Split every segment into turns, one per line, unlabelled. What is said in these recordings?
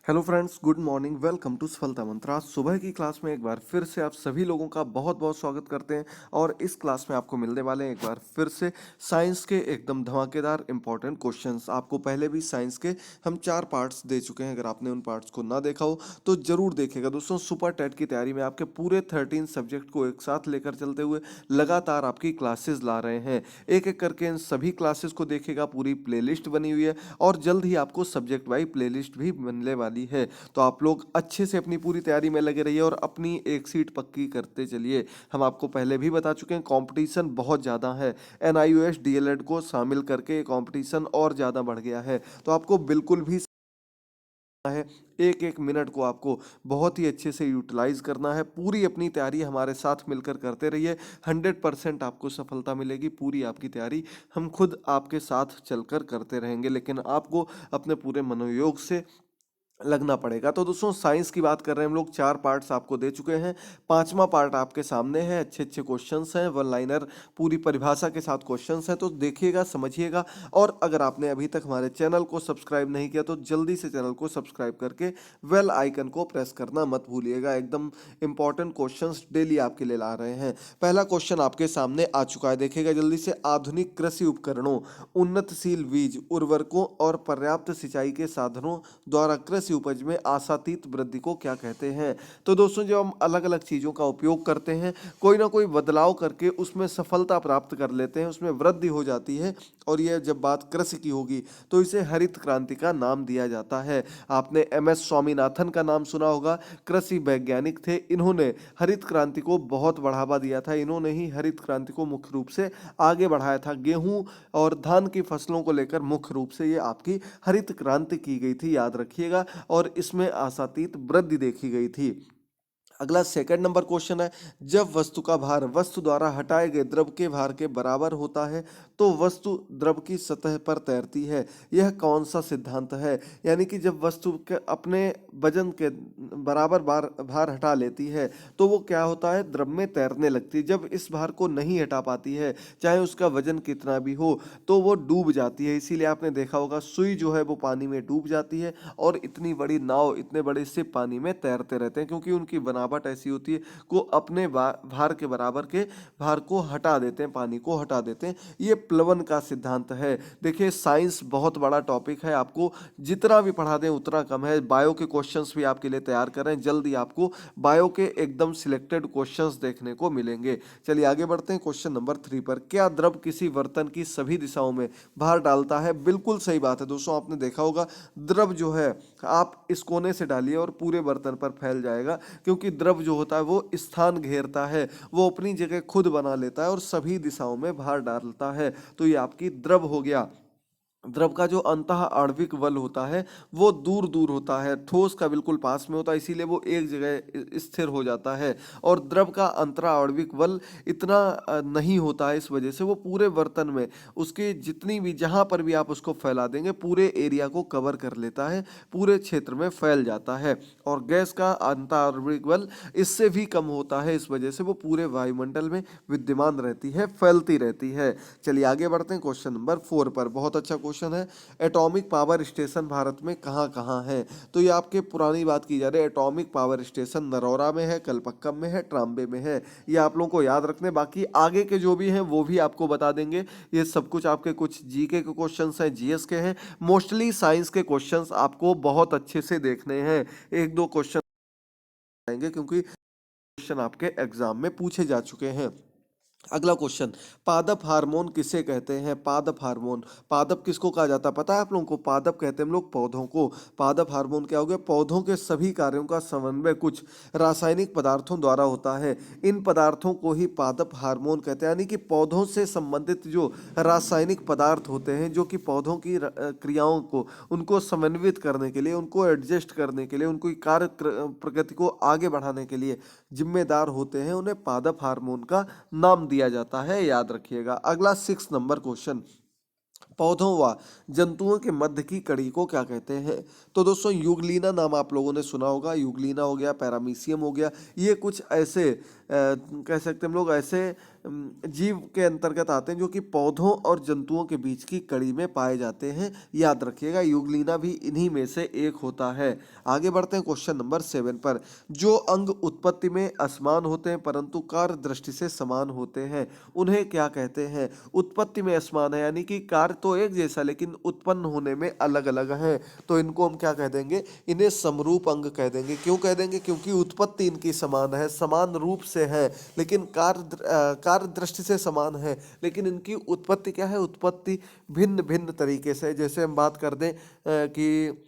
Hello friends, good morning. Welcome to Safalta Mantra. सुबह की class में एक बार फिर से आप सभी लोगों का बहुत बहुत स्वागत करते हैं। और इस क्लास में आपको मिलने वाले हैं एक बार फिर से साइंस के एकदम धमाकेदार इंपॉर्टेंट क्वेश्चंस। आपको पहले भी साइंस के हम 4 पार्ट्स दे चुके हैं। अगर आपने उन पार्ट्स को ना देखा हो तो जरूर देखेगा दोस्तों। सुपर टेट की तैयारी में आपके पूरे 13 सब्जेक्ट को एक साथ लेकर चलते हुए लगातार आपकी क्लासेस ला रहे हैं। एक एक करके इन सभी क्लासेस को देखेगा। पूरी प्लेलिस्ट बनी हुई है और जल्द ही आपको सब्जेक्ट वाइज प्लेलिस्ट भी मिलने वाली है। तो आप लोग अच्छे से अपनी पूरी तैयारी में लगे रहिए और अपनी एक सीट पक्की करते चलिए। हम आपको पहले भी बता चुके हैं, कंपटीशन बहुत ज़्यादा है। एनआईओएस डीएलएड को शामिल करके कंपटीशन और ज़्यादा बढ़ गया है। तो आपको बिल्कुल भी है, एक एक मिनट को आपको बहुत ही अच्छे से यूटिलाइज करना है। पूरी अपनी तैयारी हमारे साथ मिलकर करते रहिए। 100% आपको सफलता मिलेगी। पूरी आपकी तैयारी हम खुद आपके साथ चलकर करते रहेंगे, लेकिन आपको अपने पूरे मनोयोग से लगना पड़ेगा। तो दोस्तों, साइंस की बात कर रहे हैं हम लोग। 4 पार्ट्स आपको दे चुके हैं। 5वां पार्ट आपके सामने है। अच्छे अच्छे क्वेश्चंस हैं, वन लाइनर पूरी परिभाषा के साथ क्वेश्चंस हैं। तो देखिएगा, समझिएगा। और अगर आपने अभी तक हमारे चैनल को सब्सक्राइब नहीं किया तो जल्दी से चैनल को सब्सक्राइब करके वेल आइकन को प्रेस करना मत भूलिएगा। एकदम इंपॉर्टेंट क्वेश्चंस डेली आपके लिए ला रहे हैं। पहला क्वेश्चन आपके सामने आ चुका है, देखिएगा जल्दी से। आधुनिक कृषि उपकरणों, उन्नतशील बीज, उर्वरकों और पर्याप्त सिंचाई के साधनों द्वारा कृषि उपज में आशातीत वृद्धि को क्या कहते हैं? तो दोस्तों, जब हम अलग अलग चीज़ों का उपयोग करते हैं, कोई ना कोई बदलाव करके उसमें सफलता प्राप्त कर लेते हैं, उसमें वृद्धि हो जाती है। और यह जब बात कृषि की होगी तो इसे हरित क्रांति का नाम दिया जाता है। आपने एमएस स्वामीनाथन का नाम सुना होगा, कृषि वैज्ञानिक थे। इन्होंने हरित क्रांति को बहुत बढ़ावा दिया था। इन्होंने ही हरित क्रांति को मुख्य रूप से आगे बढ़ाया था। गेहूं और धान की फसलों को लेकर मुख्य रूप से ये आपकी हरित क्रांति की गई थी, याद रखिएगा। और इसमें आशातीत वृद्धि देखी गई थी। अगला सेकंड नंबर क्वेश्चन है, जब वस्तु का भार वस्तु द्वारा हटाए गए द्रव के भार के बराबर होता है तो वस्तु द्रव की सतह पर तैरती है। यह कौन सा सिद्धांत है? यानी कि जब वस्तु के अपने वजन के बराबर भार हटा लेती है तो वो क्या होता है? द्रव में तैरने लगती है। जब इस भार को नहीं हटा पाती है, चाहे उसका वजन कितना भी हो, तो वो डूब जाती है। इसीलिए आपने देखा होगा, सुई जो है वो पानी में डूब जाती है और इतनी बड़ी नाव, इतने बड़े शिप पानी में तैरते रहते हैं, क्योंकि उनकी बनावट ऐसी होती है को अपने भार के बराबर के भार को हटा देते हैं, पानी को हटा देते हैं। ये प्लवन का सिद्धांत है। देखिए, साइंस बहुत बड़ा टॉपिक है। आपको जितना भी पढ़ा दें उतना कम है। बायो के क्वेश्चंस भी आपके लिए तैयार कर रहे हैं। जल्दी आपको बायो के एकदम सिलेक्टेड क्वेश्चंस देखने को मिलेंगे। चलिए आगे बढ़ते हैं क्वेश्चन नंबर 3 पर। क्या द्रव किसी बर्तन की सभी दिशाओं में भार डालता है? बिल्कुल सही बात है दोस्तों। आपने देखा होगा, द्रव जो है आप इस कोने से डालिए और पूरे बर्तन पर फैल जाएगा, क्योंकि द्रव जो होता है वो स्थान घेरता है, वो अपनी जगह खुद बना लेता है और सभी दिशाओं में भार डालता है। तो ये आपकी द्रव हो गया। द्रव का जो अंतः आणविक बल होता है वो दूर दूर होता है, ठोस का बिल्कुल पास में होता है, इसीलिए वो एक जगह स्थिर हो जाता है। और द्रव का अंतरा आणविक बल इतना नहीं होता है, इस वजह से वो पूरे बर्तन में उसके जितनी भी, जहाँ पर भी आप उसको फैला देंगे, पूरे एरिया को कवर कर लेता है, पूरे क्षेत्र में फैल जाता है। और गैस का अंतः आणविक बल इससे भी कम होता है, इस वजह से वो पूरे वायुमंडल में विद्यमान रहती है, फैलती रहती है। चलिए आगे बढ़ते हैं क्वेश्चन नंबर 4 पर। बहुत अच्छा क्वेश्चन है। एटॉमिक पावर स्टेशन भारत में कहाँ कहाँ है? तो ये आपके पुरानी बात की जा रही है। एटॉमिक पावर स्टेशन नरौरा में है, कलपक्कम में है, ट्राम्बे में है। ये आप लोगों को याद रखने, बाकी आगे के जो भी हैं वो भी आपको बता देंगे। ये सब कुछ आपके कुछ जीके के क्वेश्चंस हैं, जीएस के हैं। मोस्टली साइंस के क्वेश्चंस आपको बहुत अच्छे से देखने हैं। एक दो क्वेश्चन आएंगे क्योंकि क्वेश्चन आपके एग्जाम में पूछे जा चुके हैं। अगला क्वेश्चन, पादप हार्मोन किसे कहते हैं? पादप हार्मोन, पादप किसको कहा जाता है पता है आप लोगों को? पादप कहते हैं हम लोग पौधों को। पादप हार्मोन क्या हो गया? पौधों के सभी कार्यों का समन्वय कुछ रासायनिक पदार्थों द्वारा होता है। इन पदार्थों को ही पादप हार्मोन कहते हैं। यानी कि पौधों से संबंधित जो रासायनिक पदार्थ होते हैं, जो कि पौधों की क्रियाओं को, उनको समन्वित करने के लिए, उनको एडजस्ट करने के लिए, उनको कार्य प्रगति को आगे बढ़ाने के लिए जिम्मेदार होते हैं, उन्हें पादप हार्मोन का नाम दिया जाता है, याद रखिएगा। अगला 6 नंबर क्वेश्चन, पौधों व जंतुओं के मध्य की कड़ी को क्या कहते हैं? तो दोस्तों, यूग्लिना नाम आप लोगों ने सुना होगा। यूग्लिना हो गया, पैरामीशियम हो गया, ये कुछ ऐसे कह सकते हैं हम लोग ऐसे जीव के अंतर्गत आते हैं जो कि पौधों और जंतुओं के बीच की कड़ी में पाए जाते हैं। याद रखिएगा, यूग्लिना भी इन्हीं में से एक होता है। आगे बढ़ते हैं क्वेश्चन नंबर 7 पर। जो अंग उत्पत्ति में असमान होते हैं परंतु कार्य दृष्टि से समान होते हैं, उन्हें क्या कहते हैं? उत्पत्ति में असमान है यानी कि कार्य तो एक जैसा लेकिन उत्पन्न होने में अलग अलग है, तो इनको हम क्या कह देंगे? इन्हें समरूप अंग कह देंगे। क्यों कह देंगे? क्योंकि उत्पत्ति इनकी समान है, समान रूप से है, लेकिन कार्य दृष्टि से समान है, लेकिन इनकी उत्पत्ति क्या है? उत्पत्ति भिन्न भिन्न तरीके से। जैसे हम बात कर दें कि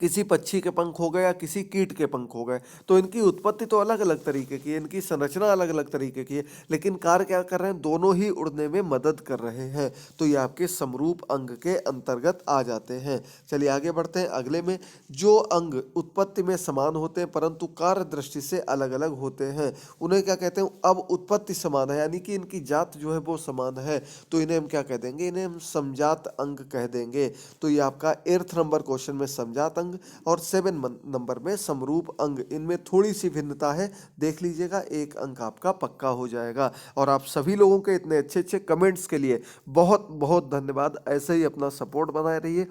किसी पक्षी के पंख हो गए या किसी कीट के पंख हो गए, तो इनकी उत्पत्ति तो अलग अलग तरीके की है, इनकी संरचना अलग अलग तरीके की है, लेकिन कार्य क्या कर रहे हैं? दोनों ही उड़ने में मदद कर रहे हैं, तो ये आपके समरूप अंग के अंतर्गत आ जाते हैं। चलिए आगे बढ़ते हैं अगले में। जो अंग उत्पत्ति में समान होते हैं परंतु कार्य दृष्टि से अलग अलग होते हैं, उन्हें क्या कहते हैं? अब उत्पत्ति समान है यानी कि इनकी जात जो है वो समान है, तो इन्हें हम क्या कह देंगे? इन्हें हम समजात अंग कह देंगे। तो ये आपका 8th नंबर क्वेश्चन में समजात अंग और 7 नंबर में समरूप अंग, इनमें थोड़ी सी भिन्नता है, देख लीजिएगा, एक अंक आपका पक्का हो जाएगा। और आप सभी लोगों के इतने अच्छे अच्छे कमेंट्स के लिए बहुत बहुत धन्यवाद। ऐसे ही अपना सपोर्ट बनाए रहिए।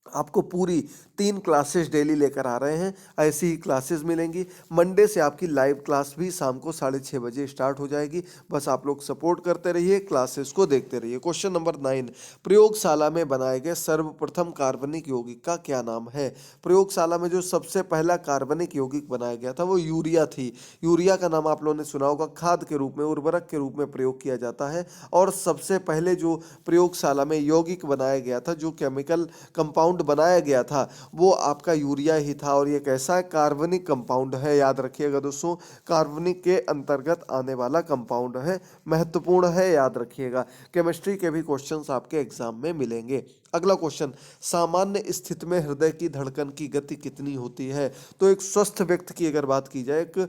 आपको पूरी 3 क्लासेस डेली लेकर आ रहे हैं, ऐसी ही क्लासेस मिलेंगी। मंडे से आपकी लाइव क्लास भी शाम को 6:30 बजे स्टार्ट हो जाएगी। बस आप लोग सपोर्ट करते रहिए, क्लासेस को देखते रहिए। क्वेश्चन नंबर 9, प्रयोगशाला में बनाए गए सर्वप्रथम कार्बनिक यौगिक का क्या नाम है? प्रयोगशाला में जो सबसे पहला कार्बनिक यौगिक बनाया गया था वो यूरिया थी। यूरिया का नाम आप लोगों ने सुना होगा, खाद के रूप में, उर्वरक के रूप में प्रयोग किया जाता है। और सबसे पहले जो प्रयोगशाला में यौगिक बनाया गया था, जो केमिकल कंपाउंड बनाया गया था, वो आपका यूरिया ही था। और ये कैसा है? कार्बनिक कंपाउंड है। याद रखिएगा दोस्तों, कार्बनिक के अंतर्गत आने वाला कंपाउंड है, महत्वपूर्ण है, याद रखिएगा। केमिस्ट्री के भी क्वेश्चंस आपके एग्जाम में मिलेंगे। अगला क्वेश्चन, सामान्य स्थिति में हृदय की धड़कन की गति कितनी होती है? तो एक स्वस्थ व्यक्ति की अगर बात की जाए, एक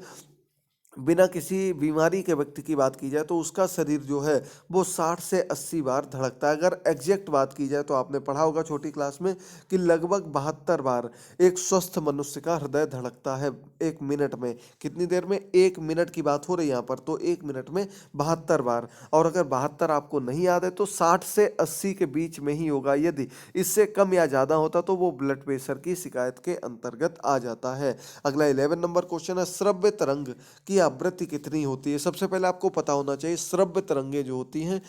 बिना किसी बीमारी के व्यक्ति की बात की जाए, तो उसका शरीर जो है वो 60 से 80 बार धड़कता है। अगर एग्जैक्ट बात की जाए तो आपने पढ़ा होगा छोटी क्लास में कि लगभग 72 बार एक स्वस्थ मनुष्य का हृदय धड़कता है 1 मिनट में। कितनी देर में? 1 मिनट की बात हो रही है यहाँ पर, तो 1 मिनट में 72 बार। और अगर 72 आपको नहीं याद है तो 60 से 80 के बीच में ही होगा। यदि इससे कम या ज़्यादा होता तो वो ब्लड प्रेशर की शिकायत के अंतर्गत आ जाता है। अगला 11 नंबर क्वेश्चन है, श्रव्य तरंग की आवृत्ति कितनी होती है? सबसे पहले आपको पता होना चाहिए, श्रव्य तरंगे जो होती हैं,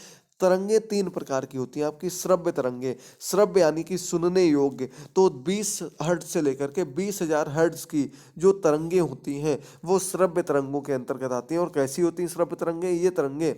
तरंगे 3 प्रकार की होती हैं आपकी श्रव्य तरंगे। श्रव्य यानी कि सुनने योग्य, तो 20 हर्ट्ज से लेकर के 20,000 हर्ट्ज की जो तरंगे होती हैं वो श्रव्य तरंगों के अंतर्गत आती हैं। और कैसी होती हैं श्रव्य तरंगे? ये तरंगे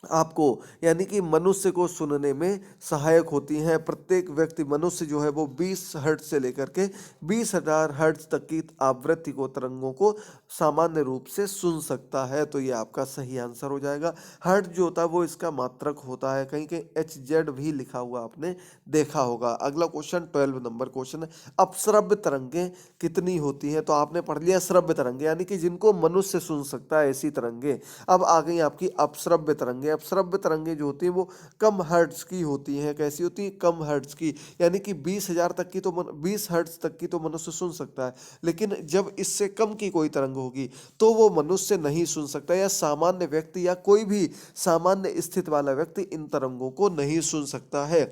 आपको यानी कि मनुष्य को सुनने में सहायक होती हैं। प्रत्येक व्यक्ति, मनुष्य जो है वो 20 हर्ट्ज से लेकर के 20,000 हर्ट्ज तक की आवृत्ति को, तरंगों को सामान्य रूप से सुन सकता है। तो ये आपका सही आंसर हो जाएगा। हर्ट्ज जो होता है वो इसका मात्रक होता है, कहीं कहीं HZ भी लिखा हुआ आपने देखा होगा। अगला क्वेश्चन 12 नंबर क्वेश्चन है, अपश्रव्य तरंगे कितनी होती हैं? तो आपने पढ़ लिया श्रव्य तरंगे यानी कि जिनको मनुष्य सुन सकता है, ऐसी तरंगे। अब आ गई आपकी अपश्रव्य तरंगे। अपश्रव्य तरंगे जो होती हैं वो कम हर्ट्ज की होती हैं। कैसी होती हैं? कम हर्ट्ज की, यानी कि 20,000 तक की तो 20 हर्ट्ज तक की तो मनुष्य सुन सकता है, लेकिन जब इससे कम की कोई तरंग होगी तो वो मनुष्य नहीं सुन सकता, या सामान्य व्यक्ति या कोई भी सामान्य स्थिति वाला व्यक्ति इन तरंगों को नहीं सुन सकता है।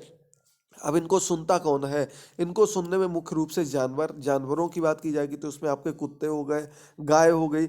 अब इनको सुनता कौन है? इनको सुनने में मुख्य रूप से जानवरों की बात की जाएगी तो उसमें आपके कुत्ते हो गए, गाय हो गई,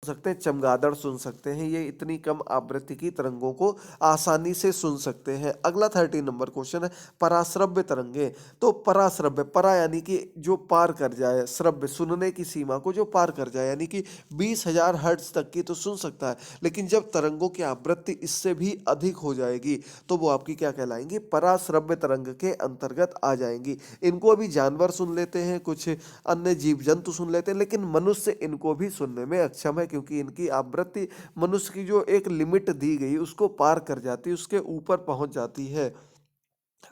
सकते हैं, चमगादड़ सुन सकते हैं। ये इतनी कम आवृत्ति की तरंगों को आसानी से सुन सकते हैं। अगला 13 नंबर क्वेश्चन है, पराश्रव्य तरंगे। तो पराश्रव्य, परा यानी कि जो पार कर जाए, श्रव्य सुनने की सीमा को जो पार कर जाए, यानी कि 20,000 हर्ट्ज तक की तो सुन सकता है, लेकिन जब तरंगों की आवृत्ति इससे भी अधिक हो जाएगी तो वो आपकी क्या कहलाएंगी? पराश्रव्य तरंग के अंतर्गत आ जाएंगी। इनको अभी जानवर सुन लेते हैं, कुछ अन्य जीव जंतु सुन लेते हैं, लेकिन मनुष्य इनको भी सुनने में अक्षम है, क्योंकि इनकी आवृत्ति मनुष्य की जो एक लिमिट दी गई उसको पार कर जाती है, उसके ऊपर पहुंच जाती है।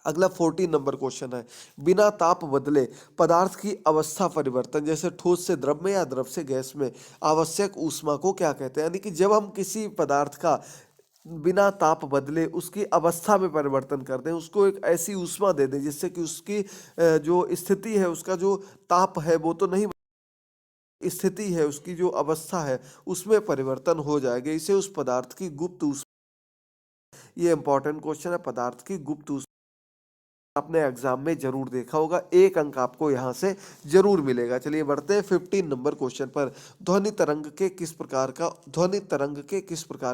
अगला 14 नंबर क्वेश्चन है, बिना ताप बदले पदार्थ की अवस्था परिवर्तन, जैसे ठोस से द्रव में या द्रव से गैस में, आवश्यक ऊष्मा को क्या कहते हैं? यानी कि जब हम किसी पदार्थ का बिना ताप बदले उसकी अवस्था में परिवर्तन कर दें, उसको एक ऐसी ऊष्मा दे दें जिससे कि उसकी जो स्थिति है, उसका जो ताप है वो तो नहीं, स्थिति है, उसकी जो अवस्था है, उसमें परिवर्तन हो जाएगा। इसे उस पदार्थ की गुप्त ऊष्मा, ये इंपॉर्टेंट क्वेश्चन है, पदार्थ की गुप्त ऊष्मा आपने एग्जाम में जरूर देखा होगा, एक अंक आपको यहाँ से जरूर मिलेगा। चलिए बढ़ते हैं 15 नंबर क्वेश्चन पर। ध्वनि तरंग के किस प्रकार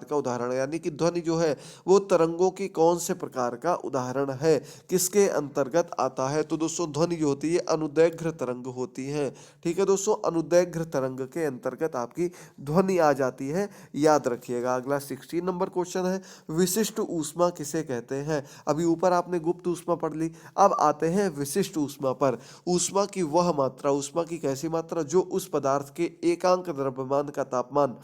का उदाहरण है, यानी कि ध्वनि जो है वो तरंगों की कौन से प्रकार का उदाहरण है, किसके अंतर्गत आता है। तो दोस्तों ध्वनि जो होती है अनुदैर्घ्य तरंग होती है। ठीक है दोस्तों, अनुदैर्घ्य तरंग के अंतर्गत आपकी ध्वनि आ जाती है, याद रखिएगा। अगला 16 नंबर क्वेश्चन है, विशिष्ट ऊष्मा किसे कहते हैं। अभी ऊपर आपने गुप्त ऊष्मा पढ़ ली, अब आते हैं विशिष्ट ऊष्मा पर। ऊष्मा की वह मात्रा, ऊष्मा की कैसी मात्रा जो उस पदार्थ के एकांक द्रव्यमान का तापमान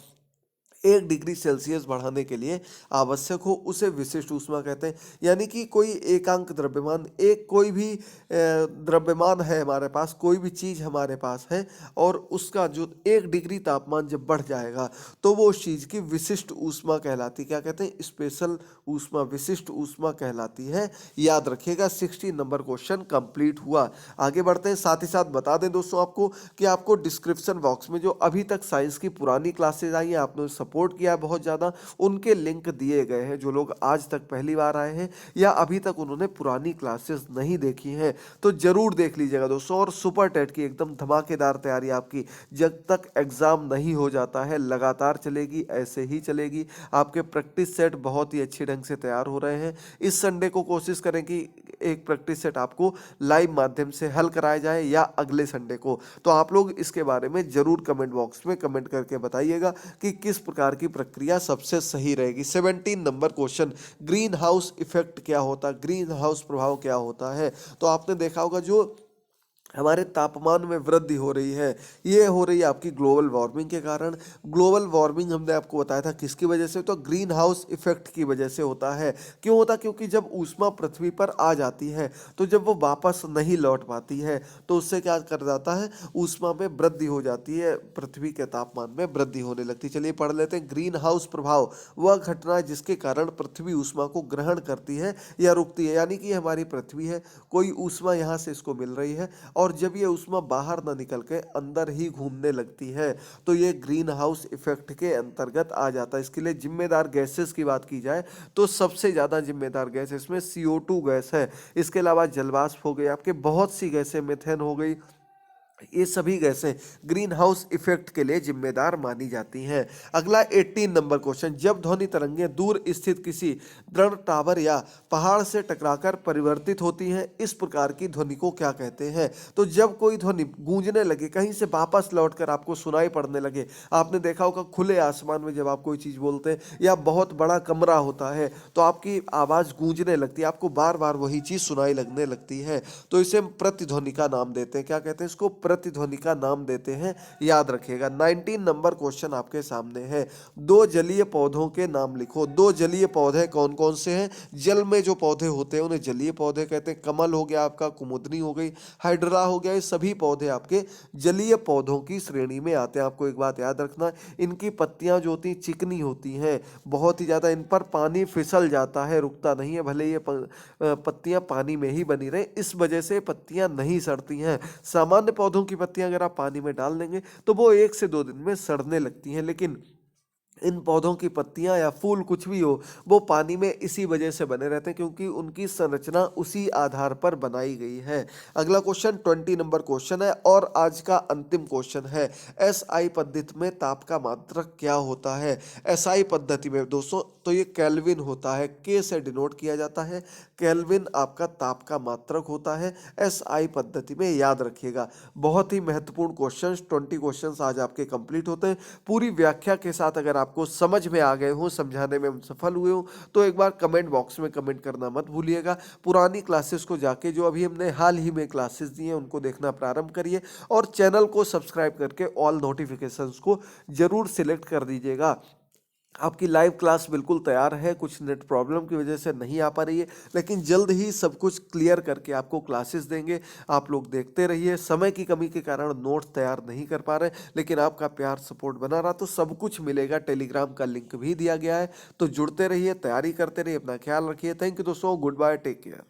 1 डिग्री सेल्सियस बढ़ाने के लिए आवश्यक हो, उसे विशिष्ट ऊष्मा कहते हैं। यानी कि कोई एकांक द्रव्यमान, एक कोई भी द्रव्यमान है हमारे पास, कोई भी चीज हमारे पास है, और उसका जो 1 डिग्री तापमान जब बढ़ जाएगा तो वो उस चीज की विशिष्ट ऊष्मा कहलाती, क्या कहते हैं, स्पेशल ऊष्मा, विशिष्ट ऊष्मा कहलाती है। याद रखिएगा। 16 नंबर क्वेश्चन कंप्लीट हुआ। आगे बढ़ते हैं। साथ ही साथ बता दें दोस्तों आपको कि आपको डिस्क्रिप्शन बॉक्स में जो अभी तक साइंस की पुरानी क्लासेज आई हैं, आपने सपोर्ट किया है बहुत ज़्यादा, उनके लिंक दिए गए हैं। जो लोग आज तक पहली बार आए हैं या अभी तक उन्होंने पुरानी क्लासेस नहीं देखी हैं तो जरूर देख लीजिएगा दोस्तों। और सुपर टेट की एकदम धमाकेदार तैयारी आपकी जब तक एग्जाम नहीं हो जाता है लगातार चलेगी, ऐसे ही चलेगी। आपके प्रैक्टिस सेट बहुत ही अच्छे ढंग से तैयार हो रहे हैं। इस संडे को कोशिश करें कि एक प्रैक्टिस सेट आपको लाइव माध्यम से हल कराया जाए, या अगले संडे को। तो आप लोग इसके बारे में जरूर कमेंट बॉक्स में कमेंट करके बताइएगा कि किस प्रकार की प्रक्रिया सबसे सही रहेगी। 17 number question, green house effect क्या होता है, ग्रीन हाउस प्रभाव क्या होता है। तो आपने देखा होगा जो हमारे तापमान में वृद्धि हो रही है, ये हो रही है आपकी ग्लोबल वार्मिंग के कारण। ग्लोबल वार्मिंग हमने आपको बताया था किसकी वजह से, तो ग्रीन हाउस इफेक्ट की वजह से होता है। क्यों होता, क्योंकि जब ऊष्मा पृथ्वी पर आ जाती है तो जब वो वापस नहीं लौट पाती है तो उससे क्या कर जाता है, ऊष्मा में वृद्धि हो जाती है, पृथ्वी के तापमान में वृद्धि होने लगती है। चलिए पढ़ लेते हैं। ग्रीन हाउस प्रभाव वह घटना है जिसके कारण पृथ्वी ऊष्मा को ग्रहण करती है या रुकती है। यानी कि हमारी पृथ्वी है, कोई ऊष्मा यहाँ से इसको मिल रही है, और जब ये ऊष्मा बाहर ना निकल के अंदर ही घूमने लगती है तो ये ग्रीन हाउस इफेक्ट के अंतर्गत आ जाता है। इसके लिए जिम्मेदार गैसेस की बात की जाए तो सबसे ज्यादा जिम्मेदार गैस इसमें CO2 गैस है। इसके अलावा जलवाष्प हो गई, आपके बहुत सी गैसें, मीथेन हो गई, ये सभी गैसें ग्रीन हाउस इफेक्ट के लिए जिम्मेदार मानी जाती हैं। अगला 18 नंबर क्वेश्चन, जब ध्वनि तरंगें दूर स्थित किसी दृढ़ टावर या पहाड़ से टकराकर परिवर्तित होती हैं, इस प्रकार की ध्वनि को क्या कहते हैं। तो जब कोई ध्वनि गूंजने लगे, कहीं से वापस लौटकर आपको सुनाई पड़ने लगे, आपने देखा होगा खुले आसमान में जब आप कोई चीज बोलते हैं या बहुत बड़ा कमरा होता है तो आपकी आवाज गूंजने लगती है, आपको बार बार वही चीज सुनाई लगने लगती है, तो इसे हम प्रतिध्वनि का नाम देते हैं। क्या कहते हैं इसको, प्रतिध्वनि का नाम देते हैं। याद रखिएगा। 19 नंबर क्वेश्चन आपके सामने है, दो जलीय पौधों के नाम लिखो। दो जलीय पौधे कौन कौन से हैं, जल में जो पौधे होते हैं उन्हें जलीय पौधे कहते हैं। कमल हो गया आपका, कुमुदनी हो गई, हाइड्रा हो गया, ये सभी पौधे आपके जलीय पौधों की श्रेणी में आते हैं। आपको एक बात याद रखना, इनकी पत्तियां जो होती हैं चिकनी होती हैं बहुत ही ज्यादा, इन पर पानी फिसल जाता है, रुकता नहीं है, भले ये पत्तियां पानी में ही बनी रहे, इस वजह से पत्तियां नहीं सड़ती हैं। सामान्य पौधों की पत्तियां अगर आप पानी में डाल देंगे तो वो 1 से 2 दिन में सड़ने लगती हैं, लेकिन इन पौधों की पत्तियां या फूल कुछ भी हो वो पानी में इसी वजह से बने रहते हैं क्योंकि उनकी संरचना उसी आधार पर बनाई गई है। अगला क्वेश्चन 20 नंबर क्वेश्चन है और आज का अंतिम क्वेश्चन है, SI पद्धति में ताप का मात्रक क्या होता है। SI पद्धति में दोस्तों तो ये केल्विन होता है, के से डिनोट किया जाता है, केल्विन आपका ताप का मात्रक होता है SI पद्धति में, याद रखिएगा। बहुत ही महत्वपूर्ण क्वेश्चन, 20 क्वेश्चन आज आपके कंप्लीट होते हैं। पूरी व्याख्या के साथ अगर आपको समझ में आ गए हो, समझाने में हम सफल हुए हो, तो एक बार कमेंट बॉक्स में कमेंट करना मत भूलिएगा। पुरानी क्लासेस को जाके जो अभी हमने हाल ही में क्लासेस दी हैं उनको देखना प्रारंभ करिए, और चैनल को सब्सक्राइब करके ऑल नोटिफिकेशंस को जरूर सिलेक्ट कर दीजिएगा। आपकी लाइव क्लास बिल्कुल तैयार है, कुछ नेट प्रॉब्लम की वजह से नहीं आ पा रही है, लेकिन जल्द ही सब कुछ क्लियर करके आपको क्लासेस देंगे। आप लोग देखते रहिए। समय की कमी के कारण नोट्स तैयार नहीं कर पा रहे, लेकिन आपका प्यार सपोर्ट बना रहा तो सब कुछ मिलेगा। टेलीग्राम का लिंक भी दिया गया है, तो जुड़ते रहिए, तैयारी करते रहिए, अपना ख्याल रखिए। थैंक यू दोस्तों, गुड बाय, टेक केयर।